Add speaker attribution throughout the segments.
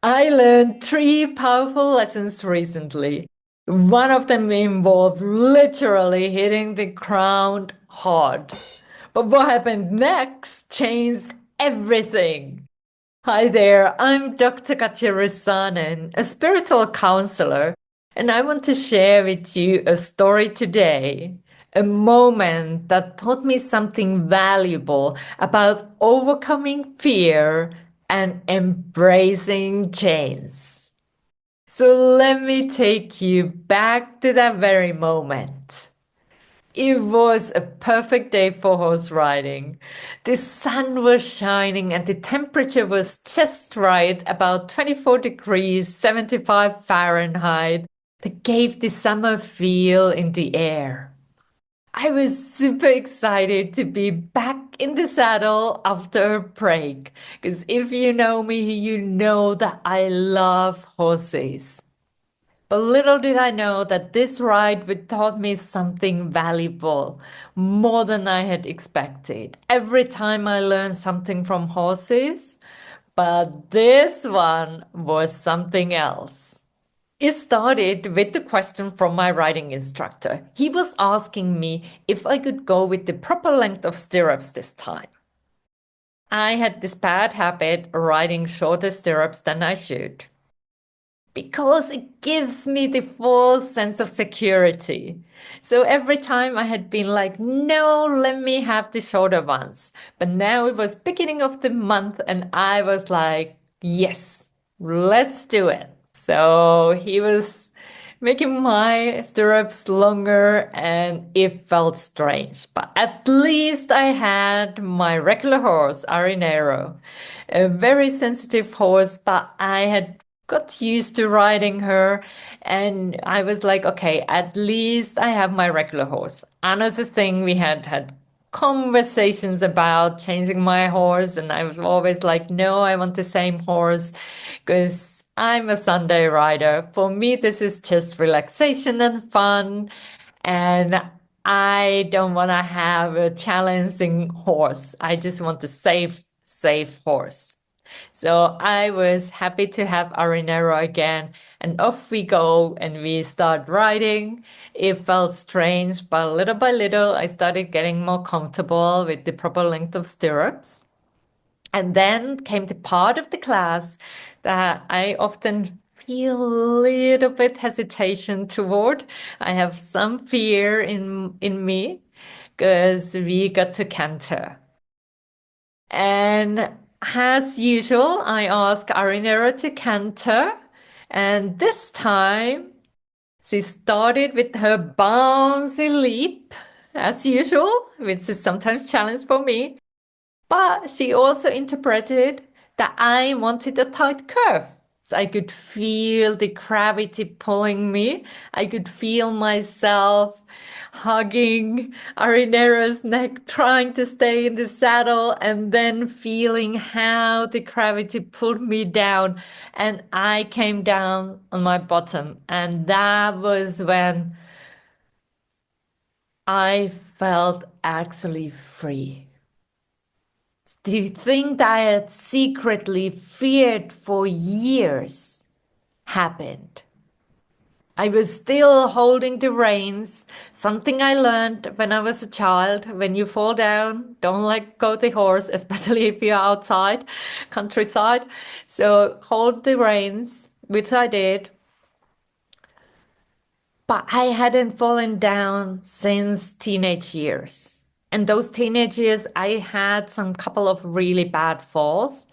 Speaker 1: I learned three powerful lessons recently. One of them involved literally hitting the ground hard. But what happened next changed everything. Hi there, I'm Dr. Katja Rusanen, a spiritual counselor, and I want to share with you a story today. A moment that taught me something valuable about overcoming fear and embracing change. So let me take you back to that very moment. It was a perfect day for horse riding. The sun was shining and the temperature was just right, about 24 degrees, 75 Fahrenheit, that gave the summer feel in the air. I was super excited to be back in the saddle after a break, because if you know me, you know that I love horses. But little did I know that this ride would taught me something valuable, more than I had expected. Every time I learned something from horses, but this one was something else. It started with the question from my riding instructor. He was asking me if I could go with the proper length of stirrups this time. I had this bad habit riding shorter stirrups than I should, because it gives me the full sense of security. So every time I had been like, no, let me have the shorter ones. But now it was beginning of the month and I was like, yes, let's do it. So he was making my stirrups longer and it felt strange. But at least I had my regular horse, Arinero, a very sensitive horse, but I had got used to riding her and I was like, okay, at least I have my regular horse. Another thing we had conversations about changing my horse, and I was always like, no, I want the same horse because I'm a Sunday rider. For me, this is just relaxation and fun, and I don't want to have a challenging horse. I just want a safe horse. So I was happy to have Arinero again, and off we go and we start riding. It felt strange, but little by little, I started getting more comfortable with the proper length of stirrups. And then came the part of the class that I often feel a little bit hesitation toward. I have some fear in me because we got to canter. And as usual, I ask Arinera to canter. And this time, she started with her bouncy leap, as usual, which is sometimes challenge for me. But she also interpreted that I wanted a tight curve. I could feel the gravity pulling me. I could feel myself hugging Arinero's neck, trying to stay in the saddle, and then feeling how the gravity pulled me down. And I came down on my bottom. And that was when I felt actually free. The thing that I had secretly feared for years happened. I was still holding the reins, something I learned when I was a child. When you fall down, don't let go the horse, especially if you're outside, countryside. So hold the reins, which I did. But I hadn't fallen down since teenage years. And those teenage years, I had some couple of really bad falls,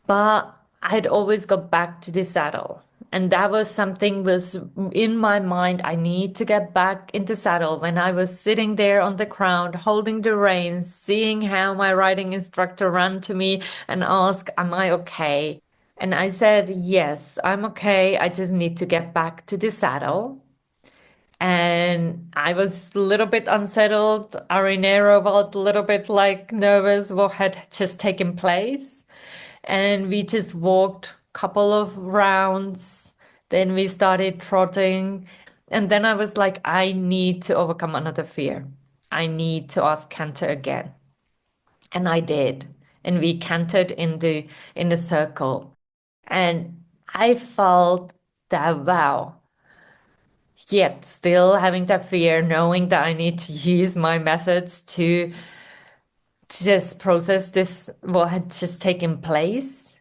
Speaker 1: but I'd always go back to the saddle. And that was something was in my mind. I need to get back into saddle. When I was sitting there on the ground, holding the reins, seeing how my riding instructor ran to me and asked, am I okay? And I said, yes, I'm okay. I just need to get back to the saddle. And I was a little bit unsettled. Arinero felt a little bit like nervous what had just taken place. And we just walked a couple of rounds. Then we started trotting. And then I was like, I need to overcome another fear. I need to ask Canter again. And I did. And we cantered in the circle. And I felt that, wow, yet still having that fear, knowing that I need to use my methods to just process this, what had just taken place.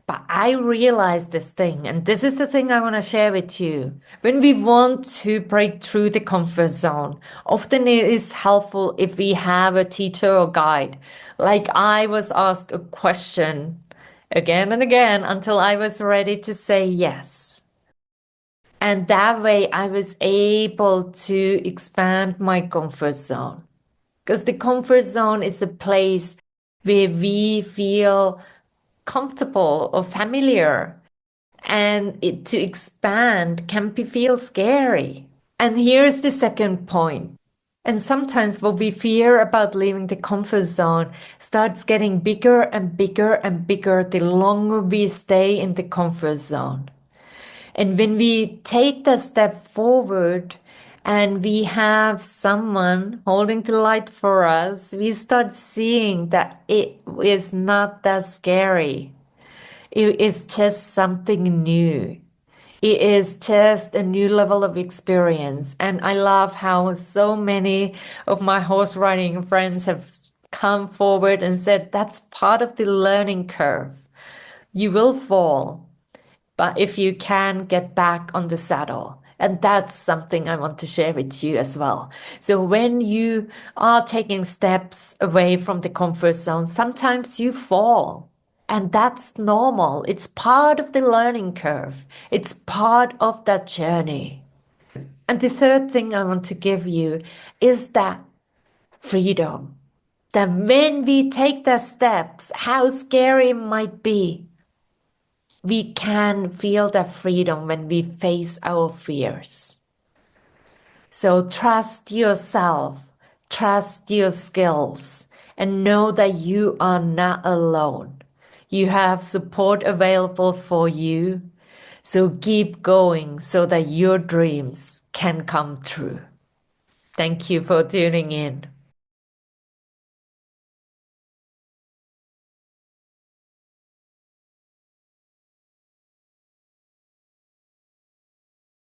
Speaker 1: But I realized this thing, and this is the thing I want to share with you. When we want to break through the comfort zone, often it is helpful if we have a teacher or guide. Like I was asked a question again and again until I was ready to say yes. And that way I was able to expand my comfort zone. Because the comfort zone is a place where we feel comfortable or familiar. And to expand can feel scary. And here's the second point. And sometimes what we fear about leaving the comfort zone starts getting bigger and bigger and bigger the longer we stay in the comfort zone. And when we take the step forward and we have someone holding the light for us, we start seeing that it is not that scary. It is just something new. It is just a new level of experience. And I love how so many of my horse riding friends have come forward and said that's part of the learning curve. You will fall, but if you can get back on the saddle. And that's something I want to share with you as well. So when you are taking steps away from the comfort zone, sometimes you fall. And that's normal. It's part of the learning curve. It's part of that journey. And the third thing I want to give you is that freedom. That when we take the steps, how scary it might be, we can feel that freedom when we face our fears. So trust yourself, trust your skills, and know that you are not alone. You have support available for you. So keep going so that your dreams can come true. Thank you for tuning in.